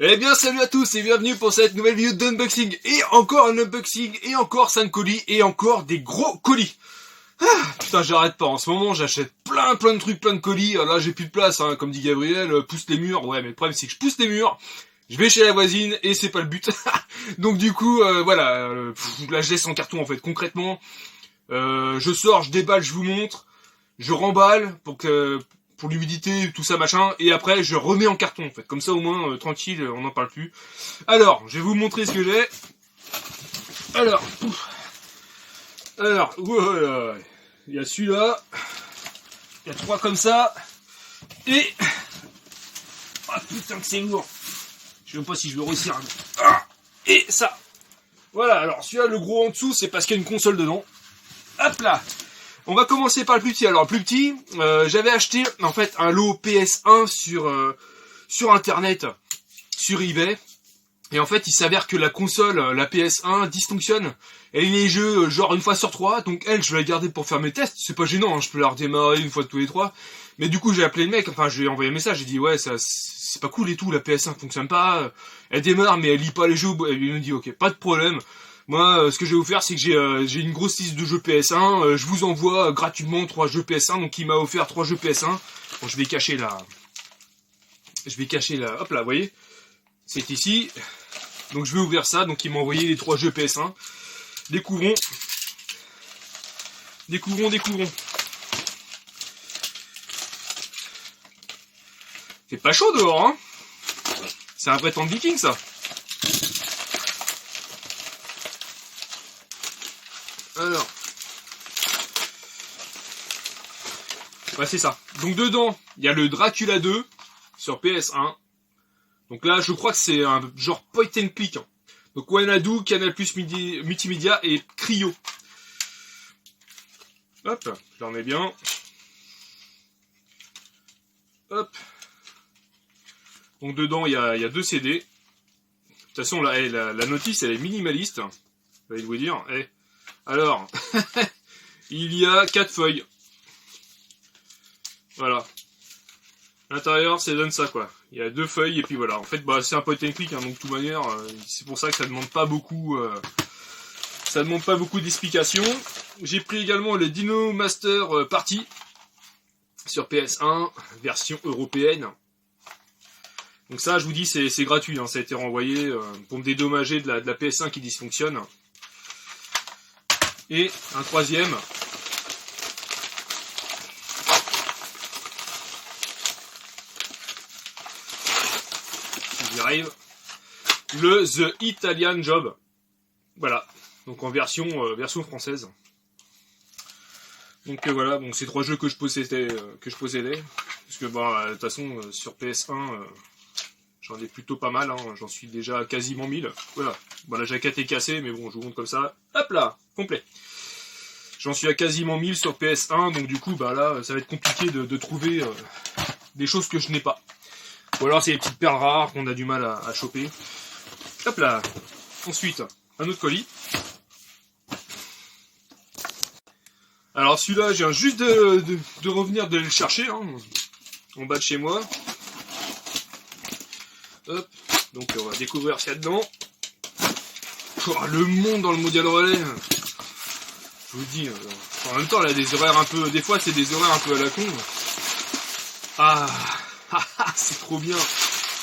Eh bien salut à tous et bienvenue pour cette nouvelle vidéo d'unboxing. Et encore un unboxing, et encore 5 colis, et encore des gros colis. Putain, j'arrête pas, en ce moment j'achète plein de trucs, plein de colis. Là j'ai plus de place, hein. Comme dit Gabriel, pousse les murs. Ouais, mais le problème c'est que je pousse les murs, je vais chez la voisine et c'est pas le but. Donc du coup, voilà, là je laisse en carton en fait, concrètement. Je sors, je déballe, je vous montre, je remballe pour l'humidité, tout ça machin, et après je remets en carton en fait, comme ça au moins tranquille, on n'en parle plus. Alors, je vais vous montrer ce que j'ai. Alors, voilà, il y a celui-là, il y a 3 comme ça, et ah putain que c'est lourd. Je sais même pas si je vais réussir. Et ça. Voilà, alors celui-là, le gros en dessous, c'est parce qu'il y a une console dedans. Hop là. On va commencer par le plus petit. Alors le plus petit, j'avais acheté en fait un lot PS1 sur internet, sur eBay. Et en fait, il s'avère que la console, la PS1, dysfonctionne. Elle est les jeux genre une fois sur 3. Donc elle, je vais la garder pour faire mes tests. C'est pas gênant, hein, je peux la redémarrer une fois tous les 3. Mais du coup, j'ai appelé le mec. Enfin, je lui ai envoyé un message. J'ai dit ouais, ça c'est pas cool et tout. La PS1 fonctionne pas. Elle démarre, mais elle lit pas les jeux. Il me dit ok, pas de problème. Moi, ce que je vais vous faire, c'est que j'ai une grosse liste de jeux PS1. Je vous envoie gratuitement 3 jeux PS1. Donc, il m'a offert 3 jeux PS1. Bon, je vais cacher la... Hop là, vous voyez, c'est ici. Donc, je vais ouvrir ça. Donc, il m'a envoyé les 3 jeux PS1. Découvrons. C'est pas chaud dehors, hein. C'est un vrai temps de viking, ça. Alors, ouais, c'est ça. Donc dedans, il y a le Dracula 2 sur PS1. Donc là, je crois que c'est un genre point and click. Hein. Donc Wanadu, Canal Plus Multimédia et Cryo. Hop, je le remets bien. Hop. Donc dedans, il y a 2 CD. De toute façon, la notice, elle est minimaliste. Je vais vous dire. Alors, il y a 4 feuilles. Voilà. À l'intérieur, ça donne ça, quoi. Il y a 2 feuilles, et puis voilà. En fait, bah, c'est un point and click, hein, donc de toute manière, c'est pour ça que ça demande pas beaucoup... ça demande pas beaucoup d'explications. J'ai pris également le Dino Master Party sur PS1, version européenne. Donc ça, je vous dis, c'est gratuit, hein, ça a été renvoyé pour me dédommager de la PS1 qui dysfonctionne. Et un troisième. J'y arrive. Le The Italian Job. Voilà. Donc en version française. Donc voilà, donc c'est 3 jeux que je possédais. Parce que bah, de toute façon, sur PS1, j'en ai plutôt pas mal. Hein, j'en suis déjà à quasiment 1000. Voilà. Bon, la jaquette est cassée, mais bon, je vous montre comme ça. Hop là, complet. J'en suis à quasiment 1000 sur PS1, donc du coup, bah là, ça va être compliqué de trouver des choses que je n'ai pas. Ou alors c'est des petites perles rares qu'on a du mal à choper. Hop là. Ensuite, un autre colis. Alors celui-là, je viens juste de revenir de le chercher, hein, en bas de chez moi. Hop. Donc on va découvrir ce qu'il y a dedans. Oh, le monde dans le mondial relais. Je vous dis, en même temps, là, des horaires un peu... Des fois, c'est des horaires un peu à la con. Ah, c'est trop bien.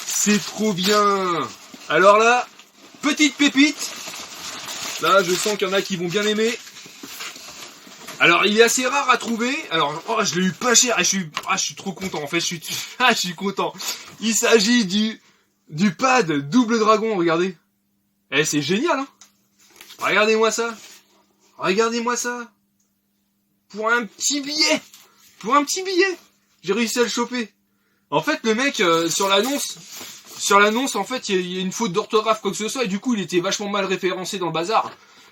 C'est trop bien. Alors là, petite pépite. Là, je sens qu'il y en a qui vont bien aimer. Alors, il est assez rare à trouver. Alors, oh, je l'ai eu pas cher. Je suis trop content. En fait, je suis content. Il s'agit du pad double dragon, regardez. C'est génial, hein. Regardez-moi ça. Regardez-moi ça. Pour un petit billet. J'ai réussi à le choper. En fait, le mec, sur l'annonce, en fait, il y a une faute d'orthographe, quoi que ce soit, et du coup, il était vachement mal référencé dans le bazar.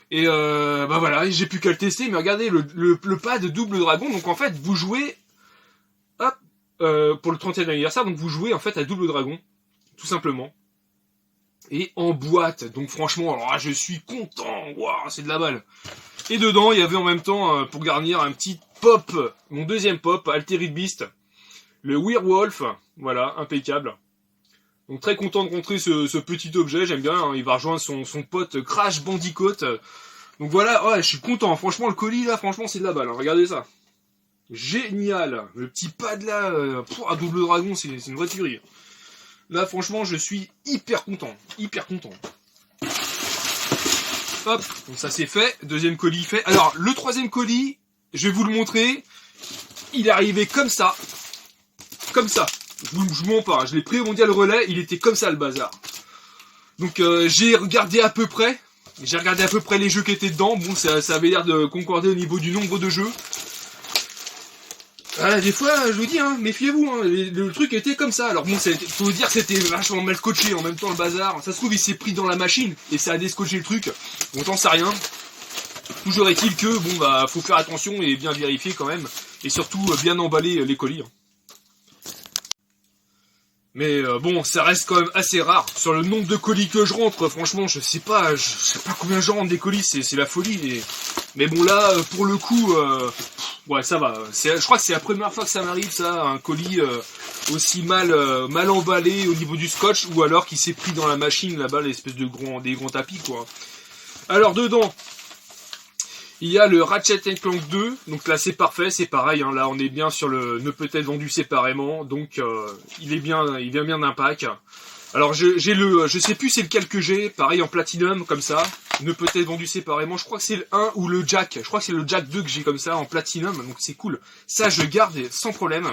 Et bah voilà, j'ai plus qu'à le tester, mais regardez, le pad double dragon, donc en fait, vous jouez, hop, pour le 30e anniversaire, donc vous jouez, en fait, à double dragon, tout simplement. Et en boîte, donc franchement, alors là, je suis content, waouh, c'est de la balle. Et dedans, il y avait en même temps, pour garnir, un petit pop, mon deuxième pop, Altered Beast, le Werewolf, voilà, impeccable. Donc très content de rentrer ce petit objet, j'aime bien, hein, il va rejoindre son pote Crash Bandicoot. Donc voilà, ouais, je suis content, franchement le colis là, franchement c'est de la balle, hein. Regardez ça. Génial, le petit pad là, à double dragon, c'est une vraie tuerie. Là franchement je suis hyper content, hyper content. Hop, donc ça c'est fait, deuxième colis fait. Alors le troisième colis, je vais vous le montrer, il est arrivé comme ça, je vous mens pas, je l'ai pris au mondial relais, il était comme ça le bazar. Donc j'ai regardé à peu près les jeux qui étaient dedans, bon ça avait l'air de concorder au niveau du nombre de jeux. Des fois, je vous dis, hein, méfiez-vous, hein, le truc était comme ça. Alors bon, faut dire que c'était vachement mal scotché en même temps le bazar. Ça se trouve, il s'est pris dans la machine et ça a déscotché le truc. On t'en sait rien. Toujours est-il que, bon, bah, faut faire attention et bien vérifier quand même. Et surtout, bien emballer les colis. Mais bon, ça reste quand même assez rare. Sur le nombre de colis que je rentre, franchement, je sais pas combien je rentre des colis, c'est la folie. Mais bon là, pour le coup, ouais, ça va. Je crois que c'est la première fois que ça m'arrive, ça, un colis aussi mal emballé au niveau du scotch, ou alors qui s'est pris dans la machine là-bas, l'espèce de des grands tapis, quoi. Alors dedans, il y a le Ratchet & Clank 2, donc là c'est parfait, c'est pareil, hein, là on est bien sur le ne peut être vendu séparément, donc il vient bien d'un pack. Alors je sais plus c'est lequel que j'ai, pareil en platinum comme ça, ne peut être vendu séparément, je crois que c'est le 1 ou le Jack, je crois que c'est le Jack 2 que j'ai comme ça en platinum, donc c'est cool, ça je garde sans problème.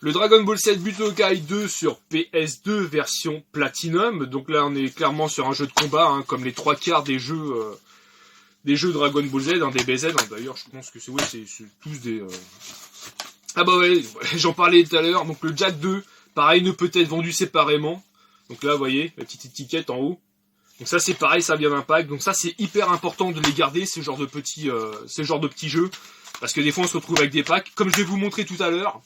Le Dragon Ball Z Butokai 2 sur PS2 version platinum, donc là on est clairement sur un jeu de combat, hein, comme les 3/4 des jeux Dragon Ball Z, hein, des BZ, hein, d'ailleurs je pense que c'est tous des... Ah bah ouais, j'en parlais tout à l'heure, donc le Jack 2, pareil, ne peut être vendu séparément. Donc là, vous voyez, la petite étiquette en haut. Donc ça c'est pareil, ça vient d'un pack, donc ça c'est hyper important de les garder, ce genre de petits jeux, parce que des fois on se retrouve avec des packs, comme je vais vous montrer tout à l'heure.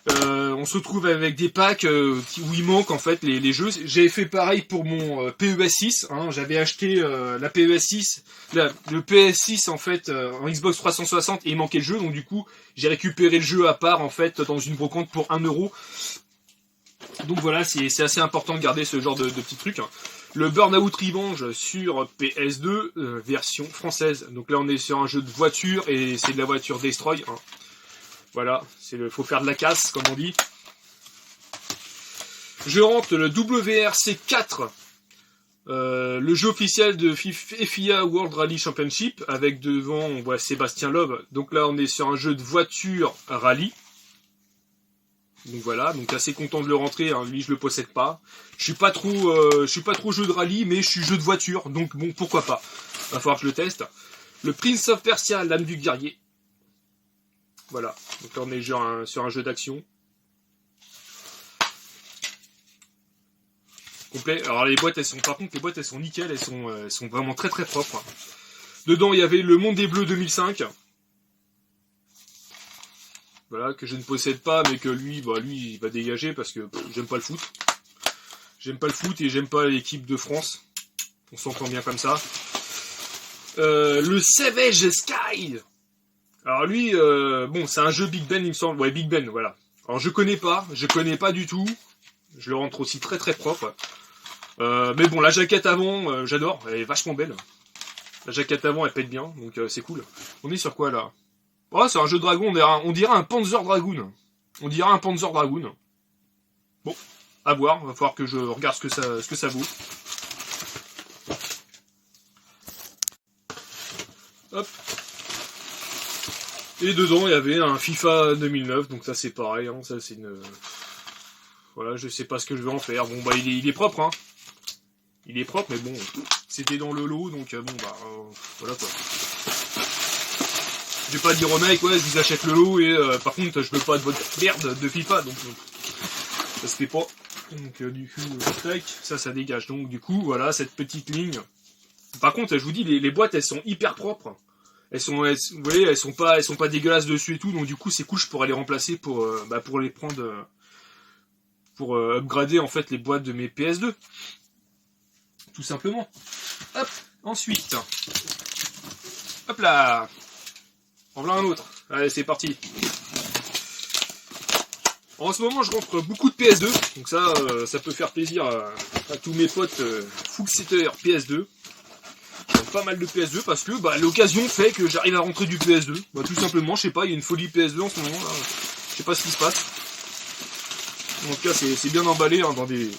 On se retrouve avec des packs où il manque en fait les jeux. J'ai fait pareil pour mon PES6, hein, j'avais acheté la PES6, le PS6 en fait en Xbox 360 et il manquait le jeu, donc du coup j'ai récupéré le jeu à part en fait dans une brocante pour 1€. Donc voilà, c'est assez important de garder ce genre de petits trucs. Le Burnout Revenge sur PS2 version française. Donc là on est sur un jeu de voiture et c'est de la voiture Destroy, hein. Voilà, faut faire de la casse, comme on dit. Je rentre le WRC 4, le jeu officiel de FIA World Rally Championship, avec devant, on voit Sébastien Loeb. Donc là, on est sur un jeu de voiture rallye. Donc voilà, donc assez content de le rentrer, hein. Lui je le possède pas. Je suis pas trop jeu de rallye, mais je suis jeu de voiture, donc bon, pourquoi pas. Va falloir que je le teste. Le Prince of Persia, l'âme du guerrier. Voilà, donc là on est sur un jeu d'action. Complet. Alors les boîtes, par contre les boîtes elles sont nickel, elles sont vraiment très très propres. Dedans il y avait le Monde des Bleus 2005. Voilà, que je ne possède pas, mais que lui il va dégager parce que j'aime pas le foot. J'aime pas le foot et j'aime pas l'équipe de France. On s'entend bien comme ça. Le Savage Sky. Alors lui, bon, c'est un jeu Big Ben, il me semble. Ouais, Big Ben, voilà. Alors je connais pas du tout. Je le rentre aussi très très propre. Mais bon, la jaquette avant, j'adore, elle est vachement belle. La jaquette avant, elle pète bien, donc c'est cool. On est sur quoi là? Oh, c'est un jeu de dragon, on dirait un Panzer Dragoon. On dirait un Panzer Dragoon. Bon, à voir, va falloir que je regarde ce que ça vaut. Hop. Et dedans, il y avait un FIFA 2009, donc ça c'est pareil, hein, ça c'est une... Voilà, je sais pas ce que je vais en faire. Bon, bah il est propre, hein. Il est propre, mais bon, c'était dans le lot, donc bon, bah, voilà quoi. Je vais pas dire au mec, ouais, je vous achète le lot, et par contre, je veux pas de votre merde de FIFA, donc ça se fait pas. Donc du coup, tac, ça dégage. Donc du coup, voilà, cette petite ligne. Par contre, je vous dis, les boîtes, elles sont hyper propres. Vous voyez, elles sont pas dégueulasses dessus et tout, donc du coup c'est cool, je pourrais les remplacer pour les prendre, pour upgrader en fait les boîtes de mes PS2, tout simplement. Hop, ensuite, hop là, en voilà un autre. Allez, c'est parti. En ce moment, je rentre beaucoup de PS2, donc ça peut faire plaisir à tous mes potes full setter PS2. Pas mal de PS2 parce que l'occasion fait que j'arrive à rentrer du PS2. Tout simplement, je sais pas, il y a une folie PS2 en ce moment là. Je sais pas ce qui se passe. En tout cas, c'est bien emballé dans des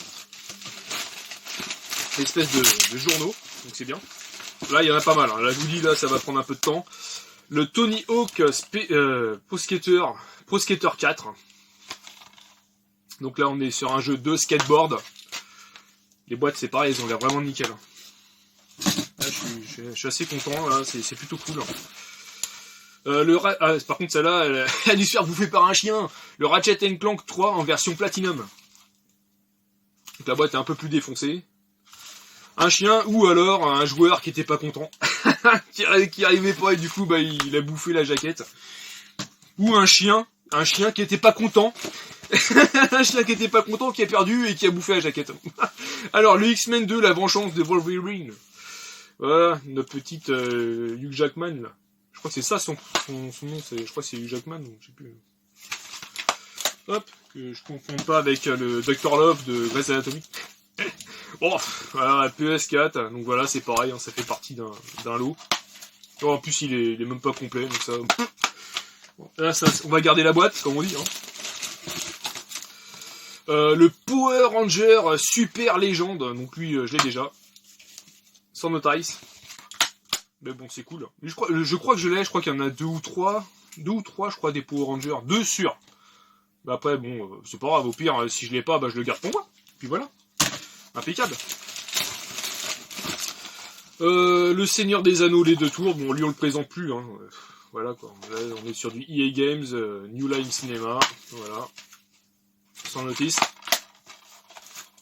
espèces de journaux, donc c'est bien. Là, il y en a pas mal. Là, je vous dis, là, ça va prendre un peu de temps. Le Tony Hawk Pro Skater 4. Donc là, on est sur un jeu de skateboard. Les boîtes, c'est pareil, elles ont l'air vraiment nickel. Là, je suis assez content, là, c'est plutôt cool. Par contre, celle-là, elle a dû se faire bouffer par un chien. Le Ratchet & Clank 3 en version Platinum. Donc la boîte est un peu plus défoncée. Un chien ou alors un joueur qui était pas content. qui arrivait pas et du coup, il a bouffé la jaquette. Ou un chien qui était pas content. Un chien qui était pas content, qui a perdu et qui a bouffé la jaquette. Alors, le X-Men 2, la vengeance de Wolverine. Voilà, notre petite Hugh Jackman, là. Je crois que c'est ça son nom, je crois que c'est Hugh Jackman, je sais plus. Hop, que je confonde pas avec le Dr. Love de Grey's Anatomy. Bon, voilà, PS4, donc voilà, c'est pareil, ça fait partie d'un lot. Oh, en plus, il est même pas complet, donc ça... Bon, là, on va garder la boîte, comme on dit. Le Power Ranger Super Légende, donc lui, je l'ai déjà. Sans notice. Mais bon, c'est cool. Je crois que je l'ai, je crois qu'il y en a 2 ou 3. 2 ou 3, je crois, des Power Rangers. 2 sûrs. Après, bon, c'est pas grave, au pire, si je l'ai pas, je le garde pour moi. Puis voilà. Impeccable. Le Seigneur des Anneaux, les 2 tours. Bon, lui, on le présente plus. Voilà, quoi. Là, on est sur du EA Games, New Line Cinema. Voilà. Sans notice.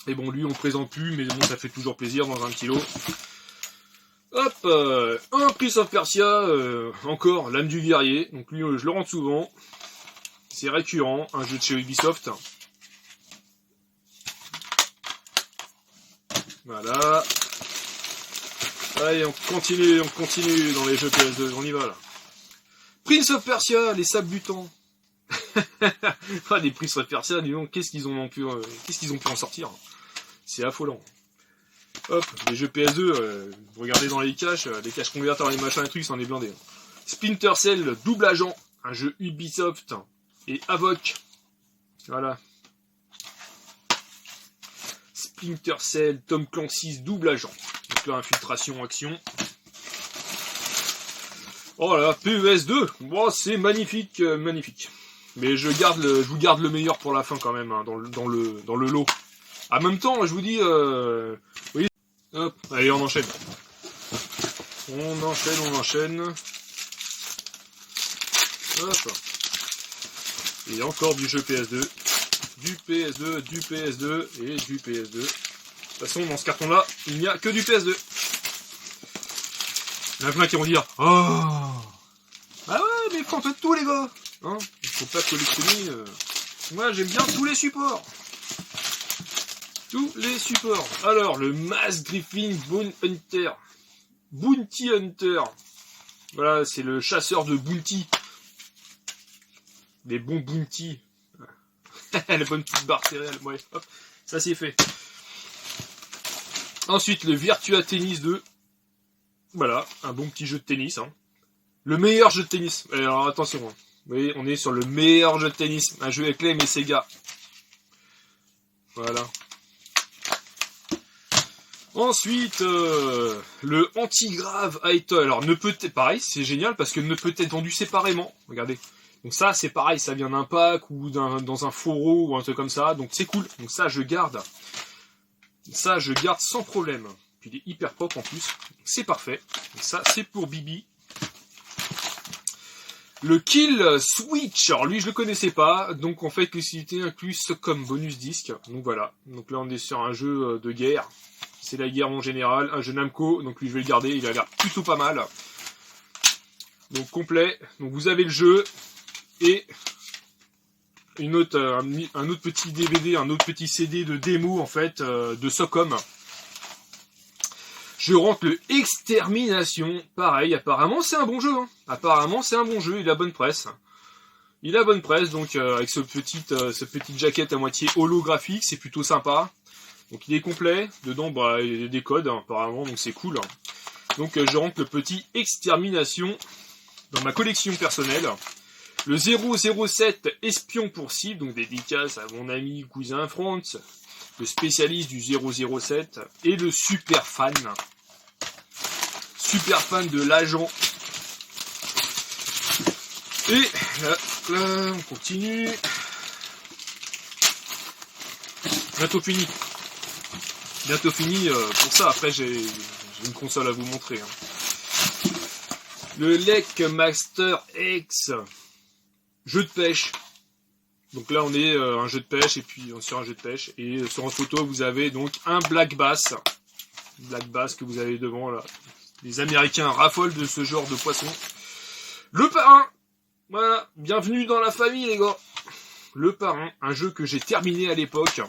Et bon, lui, on le présente plus, mais bon, ça fait toujours plaisir dans un petit lot. Hop, un Prince of Persia, encore, l'âme du guerrier. Donc lui, je le rentre souvent. C'est récurrent, un jeu de chez Ubisoft. Voilà. Allez, on continue dans les jeux PS2, on y va là. Prince of Persia, les sables du temps. Des Prince of Persia, dis donc, qu'est-ce qu'ils ont pu en sortir? C'est affolant. Hop, les jeux PS2, vous regardez dans les caches converteurs, les machins et trucs, c'en est blindé. Splinter Cell, double agent, un jeu Ubisoft et Avoc. Voilà. Splinter Cell, Tom Clancy's double agent. Donc là, infiltration, action. Oh là là, PES2, bon, c'est magnifique, magnifique. Mais je vous garde le meilleur pour la fin quand même, dans le lot. En même temps, je vous dis, oui. Hop, allez, on enchaîne. On enchaîne. Hop. Et encore du jeu PS2. Du PS2 et du PS2. De toute façon, dans ce carton-là, il n'y a que du PS2. Il y en a plein qui vont dire, oh, ah ouais, mais prends-toi de tout, les gars. Il faut pas collectionner. Moi, j'aime bien tous les supports. Tous les supports. Alors, le Mass Griffin Bounty Hunter. Voilà, c'est le chasseur de bounty. Des bons bounty. La bonne petite barre céréale. Ouais, hop, ça c'est fait. Ensuite, le Virtua Tennis 2. Voilà, un bon petit jeu de tennis. Le meilleur jeu de tennis. Alors, attention. Vous voyez, on est sur le meilleur jeu de tennis. Un jeu avec les Sega. Voilà. Ensuite, le Antigrave Idol. Alors, pareil, c'est génial parce que ne peut être vendu séparément. Regardez. Donc ça, c'est pareil, ça vient d'un pack ou dans un fourreau ou un truc comme ça. Donc c'est cool. Donc ça, je garde. Ça, je garde sans problème. Puis il est hyper propre en plus. C'est parfait. Donc ça, c'est pour Bibi. Le Kill Switch. Alors lui, je le connaissais pas. Donc en fait, l'utilité inclut comme bonus disque. Donc voilà. Donc là, on est sur un jeu de guerre. C'est la guerre en général. Un jeu Namco. Donc lui, je vais le garder. Il a l'air plutôt pas mal. Donc complet. Donc vous avez le jeu. Et un autre petit DVD, un autre petit CD de démo en fait de Socom. Je rentre le Extermination, pareil, apparemment c'est un bon jeu. Apparemment c'est un bon jeu, il a bonne presse. Il a bonne presse, donc avec ce petite jaquette à moitié holographique, c'est plutôt sympa. Donc il est complet, dedans bah, il y a des codes hein, apparemment, donc c'est cool. Donc je rentre le petit Extermination dans ma collection personnelle. Le 007 Espion pour cible, donc dédicace à mon ami cousin Franz, le spécialiste du 007 et le super fan de l'agent. Et là, on continue. Bientôt fini. Bientôt fini pour ça. Après, j'ai une console à vous montrer. Hein. Le Lake Master X. Jeu de pêche. Donc là, on est un jeu de pêche et puis sur un jeu de pêche. Et sur en photo, vous avez donc un Black Bass. Black Bass que vous avez devant là. Les Américains raffolent de ce genre de poisson. Le Parrain. Voilà, bienvenue dans la famille les gars. Le Parrain, un jeu que j'ai terminé à l'époque.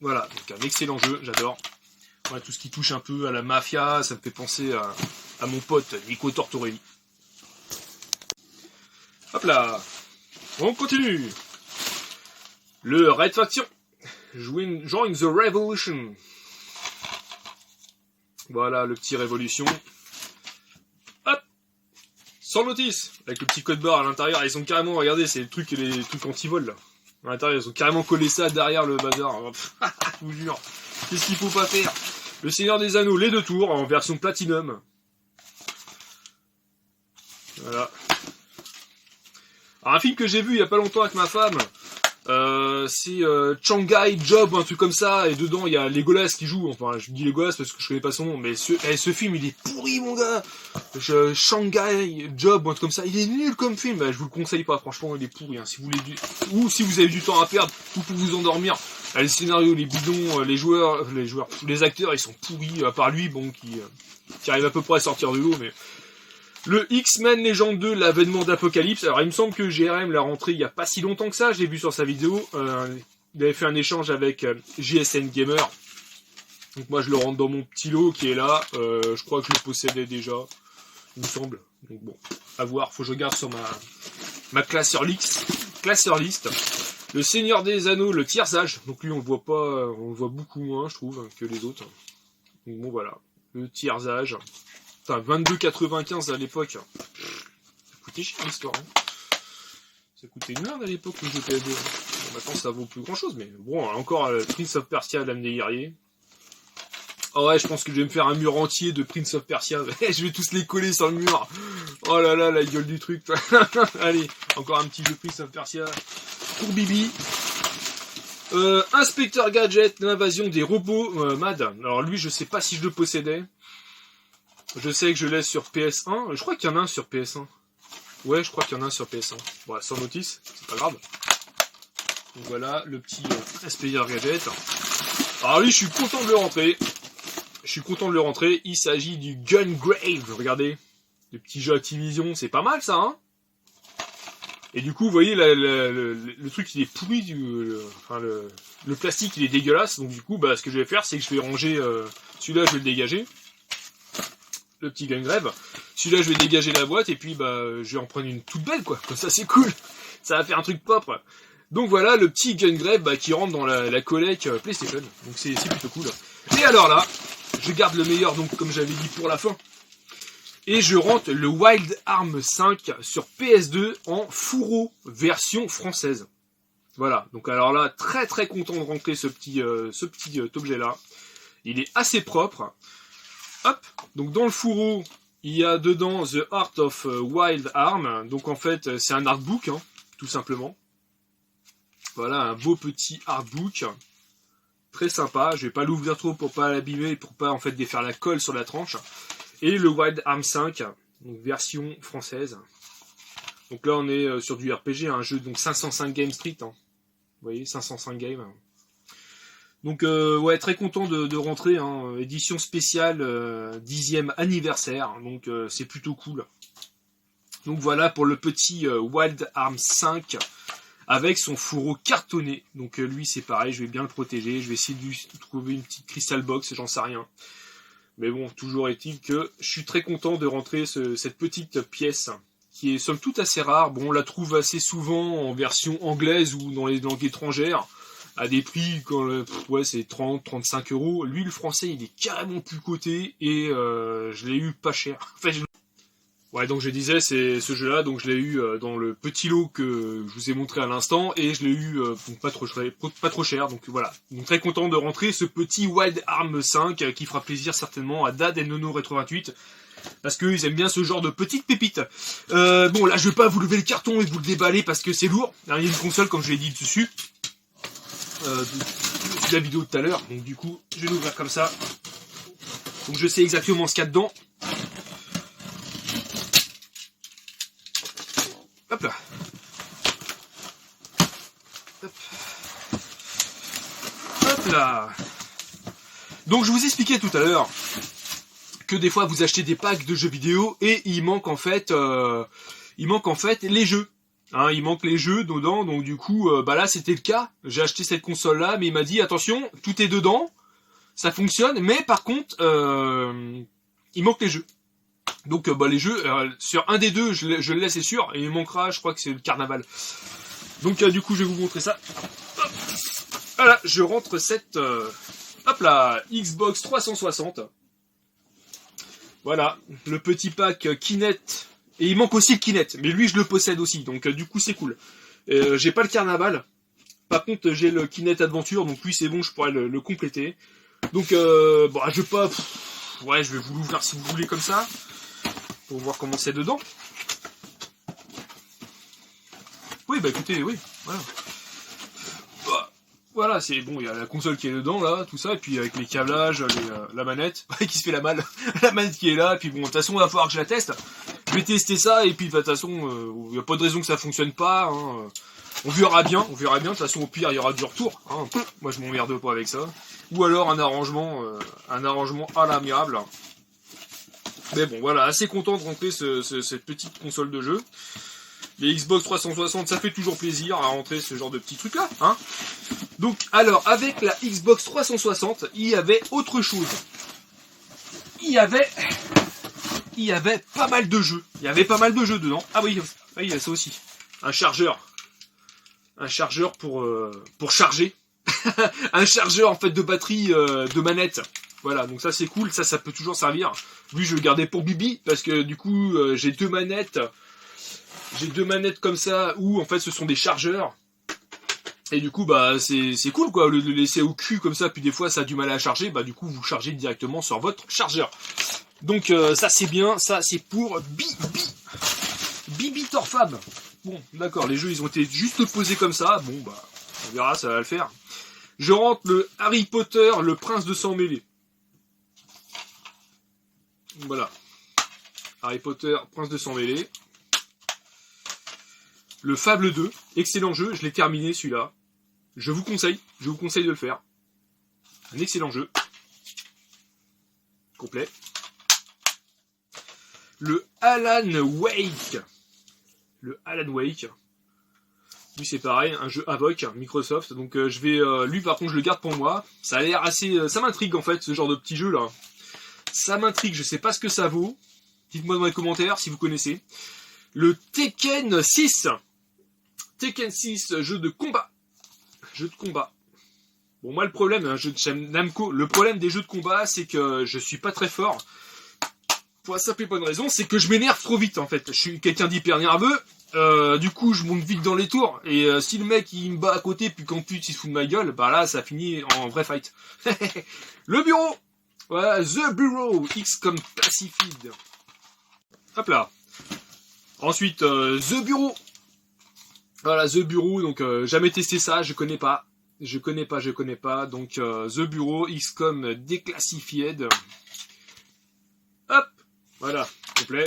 Voilà, donc un excellent jeu, j'adore. Voilà, tout ce qui touche un peu à la mafia, ça me fait penser à mon pote Nico Tortorelli. Hop là, on continue. Le Red Faction, Join the Revolution. Voilà, le petit Révolution. Hop, sans notice, avec le petit code barre à l'intérieur. Ils ont carrément, regardez, c'est les trucs anti-vol là. À l'intérieur, ils ont carrément collé ça derrière le bazar. Je vous jure. Qu'est-ce qu'il faut pas faire? Le Seigneur des Anneaux, les 2 tours, en version Platinum. Voilà. Alors, un film que j'ai vu il y a pas longtemps avec ma femme, c'est Shanghai Job, un truc comme ça, et dedans il y a Legolas qui joue. Enfin, je dis Legolas parce que je connais pas son nom, mais ce film il est pourri mon gars. Shanghai Job, un truc comme ça, il est nul comme film. Bah, je vous le conseille pas, franchement il est pourri. Hein. Si vous voulez ou si vous avez du temps à perdre, ou pour vous endormir. Là, les scénarios, les bidons, les acteurs ils sont pourris. À part lui, bon, qui arrive à peu près à sortir de l'eau, mais. Le X-Men Légende 2, l'avènement d'Apocalypse. Alors, il me semble que GRM l'a rentré il y a pas si longtemps que ça. Je l'ai vu sur sa vidéo. Il avait fait un échange avec JSN Gamer. Donc, moi, je le rentre dans mon petit lot qui est là. Je crois que je le possédais déjà. Il me semble. Donc, bon, à voir. Faut que je regarde sur ma classeur list. Le Seigneur des Anneaux, le tierçage. Donc, lui, on le voit pas, on le voit beaucoup moins, je trouve, que les autres. Donc, bon, voilà. Le tierçage. 22,95 à l'époque. Ça coûtait cher l'histoire. Hein. Ça coûtait une merde à l'époque le jeu PS2. Bon, maintenant ça vaut plus grand chose, mais bon, encore Prince of Persia, l'âme des guerriers. Oh ouais, je pense que je vais me faire un mur entier de Prince of Persia. Je vais tous les coller sur le mur. Oh là là, la gueule du truc. Allez, encore un petit jeu Prince of Persia pour Bibi. Inspecteur Gadget, l'invasion des robots Mad. Alors lui, je sais pas si je le possédais. Je sais que je laisse sur PS1. Je crois qu'il y en a un sur PS1. Ouais, je crois qu'il y en a un sur PS1. Bon, sans notice, c'est pas grave. Donc voilà, le petit Inspecteur Gadget. Alors lui, je suis content de le rentrer. Il s'agit du Gungrave. Regardez, le petit jeu Activision, c'est pas mal ça, hein. Et du coup, vous voyez, le truc, il est pourri. Le plastique, il est dégueulasse. Donc du coup, bah, ce que je vais faire, c'est que je vais ranger... celui-là, je vais le dégager. Le petit Gungrave. Celui-là, je vais dégager la boîte et puis bah, je vais en prendre une toute belle, quoi. Comme ça, c'est cool. Ça va faire un truc propre. Donc voilà, le petit Gungrave bah, qui rentre dans la collecte PlayStation. Donc c'est plutôt cool. Et alors là, je garde le meilleur, donc comme j'avais dit pour la fin. Et je rentre le Wild Arms 5 sur PS2 en fourreau version française. Voilà. Donc alors là, très très content de rentrer ce petit objet là. Il est assez propre. Hop, donc dans le fourreau, il y a dedans The Art of Wild Arm. Donc en fait, c'est un artbook, hein, tout simplement. Voilà, un beau petit artbook. Très sympa. Je vais pas l'ouvrir trop pour pas l'abîmer, pour pas en fait défaire la colle sur la tranche. Et le Wild Arm 5, donc version française. Donc là, on est sur du RPG, un jeu donc 505 Game Street. Hein. Vous voyez, 505 Game. Donc ouais, très content de rentrer, hein, édition spéciale 10e anniversaire, donc c'est plutôt cool. Donc voilà pour le petit Wild Arms 5 avec son fourreau cartonné. Donc lui c'est pareil, je vais bien le protéger, je vais essayer de lui trouver une petite crystal box, j'en sais rien. Mais bon, toujours est-il que je suis très content de rentrer cette petite pièce qui est somme toute assez rare. Bon, on la trouve assez souvent en version anglaise ou dans les langues étrangères, à des prix, ouais, c'est 30, 35 euros. Lui, le français, il est carrément plus coté, et je l'ai eu pas cher. Enfin, ouais, donc je disais, c'est ce jeu-là, donc je l'ai eu dans le petit lot que je vous ai montré à l'instant, et je l'ai eu donc pas trop cher, donc voilà. Donc très content de rentrer ce petit Wild Arms 5 qui fera plaisir certainement à Dad et Nono Retro 28, parce qu'ils aiment bien ce genre de petites pépites. Bon, là, je vais pas vous lever le carton et vous le déballer parce que c'est lourd. Alors, il y a une console, comme je l'ai dit dessus, de la vidéo de tout à l'heure, donc du coup, je vais l'ouvrir comme ça. Donc je sais exactement ce qu'il y a dedans. Hop là. Hop. Hop là. Donc je vous expliquais tout à l'heure que des fois vous achetez des packs de jeux vidéo et il manque en fait les jeux. Hein, il manque les jeux dedans, donc du coup, bah là c'était le cas. J'ai acheté cette console là, mais il m'a dit attention, tout est dedans, ça fonctionne, mais par contre, il manque les jeux. Donc bah les jeux, sur un des deux, je le laisse, c'est sûr, et il manquera, je crois que c'est le carnaval. Donc du coup, je vais vous montrer ça. Hop. Voilà, je rentre cette, hop là, Xbox 360. Voilà, le petit pack Kinect. Et il manque aussi le Kinect, mais lui je le possède aussi, donc du coup c'est cool. J'ai pas le carnaval, par contre j'ai le Kinect Adventure, donc lui c'est bon, je pourrais le compléter. Donc bon, je vais pas... Ouais, je vais vous l'ouvrir si vous voulez comme ça, pour voir comment c'est dedans. Oui, bah écoutez, oui, voilà. Voilà, c'est bon, il y a la console qui est dedans, là, tout ça, et puis avec les câblages, la manette, qui se fait la malle, la manette qui est là, et puis bon, de toute façon, il va falloir que je la teste. Je vais tester ça, et puis de toute façon, il n'y a pas de raison que ça fonctionne pas, hein. On verra bien, de toute façon, au pire, il y aura du retour, hein. Moi, je m'emmerde pas avec ça. Ou alors un arrangement à l'amiable. Mais bon, voilà, assez content de rentrer cette petite console de jeu. Les Xbox 360, ça fait toujours plaisir à rentrer ce genre de petits trucs là, hein. Donc, alors, avec la Xbox 360, il y avait autre chose. Il y avait pas mal de jeux. Il y avait pas mal de jeux dedans. Ah oui, il y a ça aussi. Un chargeur. Un chargeur pour charger. Un chargeur, en fait, de batterie, de manette. Voilà, donc ça c'est cool, ça peut toujours servir. Lui, je vais le garder pour Bibi, parce que du coup, j'ai deux manettes. J'ai deux manettes comme ça, où en fait ce sont des chargeurs. Et du coup, bah c'est cool quoi, au lieu de le laisser au cul comme ça, puis des fois ça a du mal à charger, bah du coup vous chargez directement sur votre chargeur. Donc ça c'est bien, ça c'est pour Bibi Torfab. Bon, d'accord, les jeux ils ont été juste posés comme ça, bon bah on verra, ça va le faire. Je rentre le Harry Potter, le prince de sang mêlé. Voilà. Harry Potter, prince de sang mêlé. Le Fable 2, excellent jeu, je l'ai terminé celui-là. Je vous conseille de le faire. Un excellent jeu. Complet. Le Alan Wake. Le Alan Wake. Lui c'est pareil, un jeu Avoc, Microsoft. Donc je vais... lui par contre je le garde pour moi. Ça a l'air assez... ça m'intrigue en fait, ce genre de petit jeu là. Ça m'intrigue, je sais pas ce que ça vaut. Dites-moi dans les commentaires si vous connaissez. Le Tekken 6. Tekken 6, jeu de combat. Jeu de combat. Bon, moi, le problème, j'aime Namco. Le problème des jeux de combat, c'est que je suis pas très fort. Pour la simple et bonne raison, c'est que je m'énerve trop vite, en fait. Je suis quelqu'un d'hyper nerveux. Du coup, je monte vite dans les tours. Et si le mec, il me bat à côté, puis qu'en plus, il se fout de ma gueule, bah là, ça finit en vrai fight. Le bureau. Voilà, The Bureau. X comme Classified. Hop là. Ensuite, The Bureau. Voilà, The Bureau, donc jamais testé ça, je connais pas. Donc The Bureau, XCOM Declassified. Hop, voilà, complet.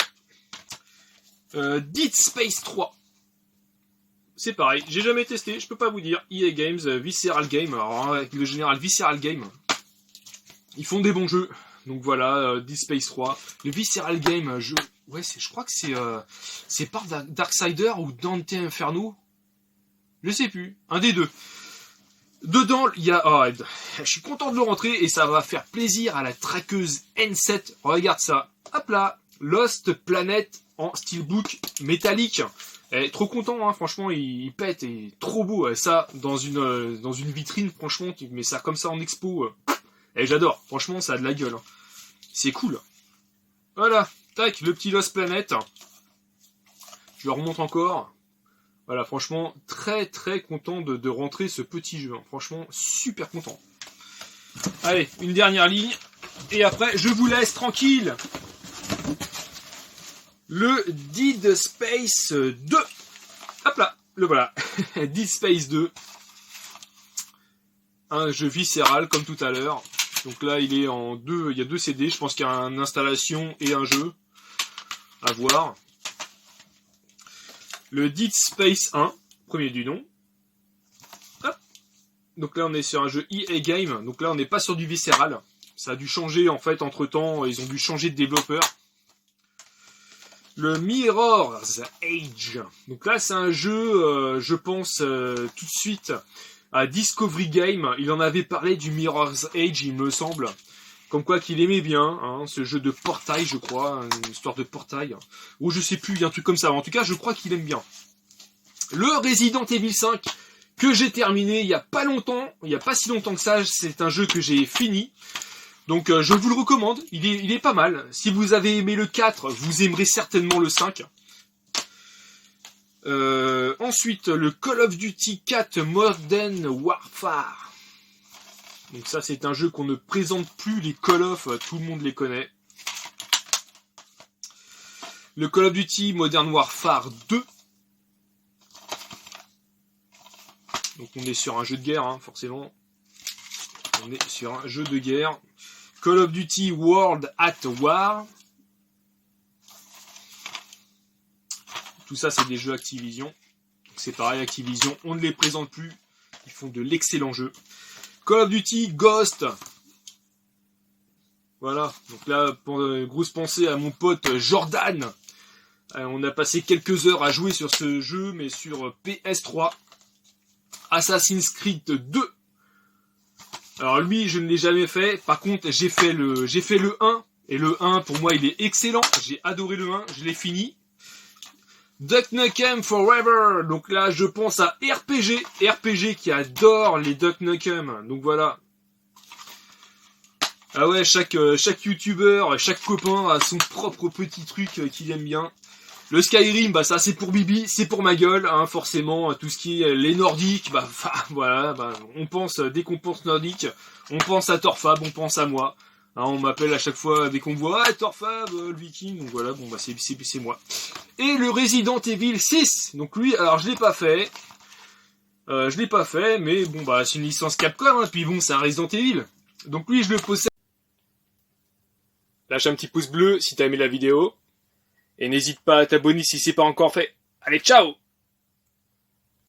Dead Space 3. C'est pareil, j'ai jamais testé, je peux pas vous dire. EA Games, Visceral Game, alors avec le général Visceral Game, ils font des bons jeux. Donc voilà, Dead Space 3. Le Visceral Game, ouais, je crois que c'est par Darksider ou Dante Inferno. Je sais plus, un des deux. Dedans, il y a... Oh, je suis content de le rentrer et ça va faire plaisir à la traqueuse N7. Regarde ça. Hop là. Lost Planet en steelbook métallique. Trop content, hein, franchement, il pète, et trop beau. Ça, dans une vitrine, franchement, tu mets ça comme ça en expo. J'adore, franchement, ça a de la gueule. Hein. C'est cool. Voilà, tac, le petit Lost Planet. Je le remonte encore. Voilà, franchement, très très content de rentrer ce petit jeu. Hein. Franchement, super content. Allez, une dernière ligne. Et après, je vous laisse tranquille. Le Dead Space 2. Hop là, le voilà. Dead Space 2. Un jeu viscéral comme tout à l'heure. Donc là, il est en deux. Il y a 2 CD. Je pense qu'il y a une installation et un jeu. À voir. Le Dead Space 1. Premier du nom. Hop. Donc là, on est sur un jeu EA Game. Donc là, on n'est pas sur du viscéral. Ça a dû changer en fait entre temps. Ils ont dû changer de développeur. Le Mirror's Edge. Donc là, c'est un jeu, je pense tout de suite à Discovery Game. Il en avait parlé du Mirror's Edge, il me semble. Comme quoi qu'il aimait bien, hein, ce jeu de portail, je crois, une histoire de portail. Ou je sais plus, il y a un truc comme ça. En tout cas, je crois qu'il aime bien. Le Resident Evil 5 que j'ai terminé il y a pas longtemps, il y a pas si longtemps que ça. C'est un jeu que j'ai fini. Donc je vous le recommande, il est pas mal. Si vous avez aimé le 4, vous aimerez certainement le 5. Ensuite, le Call of Duty 4 Modern Warfare. Donc ça, c'est un jeu qu'on ne présente plus, les Call of, tout le monde les connaît. Le Call of Duty Modern Warfare 2. Donc on est sur un jeu de guerre, hein, forcément. On est sur un jeu de guerre. Call of Duty World at War. Tout ça, c'est des jeux Activision. Donc c'est pareil, Activision, on ne les présente plus. Ils font de l'excellent jeu. Call of Duty Ghost. Voilà. Donc là, grosse pensée à mon pote Jordan. On a passé quelques heures à jouer sur ce jeu, mais sur PS3. Assassin's Creed 2. Alors lui, je ne l'ai jamais fait. Par contre, j'ai fait le 1. Et le 1, pour moi, il est excellent. J'ai adoré le 1. Je l'ai fini. Duck Nukem Forever. Donc là, je pense à RPG. RPG qui adore les Duck Nukem. Donc voilà. Ah ouais, chaque youtubeur, chaque copain a son propre petit truc qu'il aime bien. Le Skyrim, bah ça c'est pour Bibi, c'est pour ma gueule, hein, forcément, tout ce qui est les nordiques, bah voilà, bah, on pense, dès qu'on pense nordique, on pense à Thorfab, on pense à moi. Hein, on m'appelle à chaque fois dès qu'on me voit, ah Thorfab, le viking, donc voilà, bon bah c'est moi. Et le Resident Evil 6, donc lui, alors je l'ai pas fait, mais bon bah c'est une licence Capcom, hein, puis bon c'est un Resident Evil. Donc lui je le possède. Lâche un petit pouce bleu si t'as aimé la vidéo. Et n'hésite pas à t'abonner si c'est pas encore fait. Allez, ciao!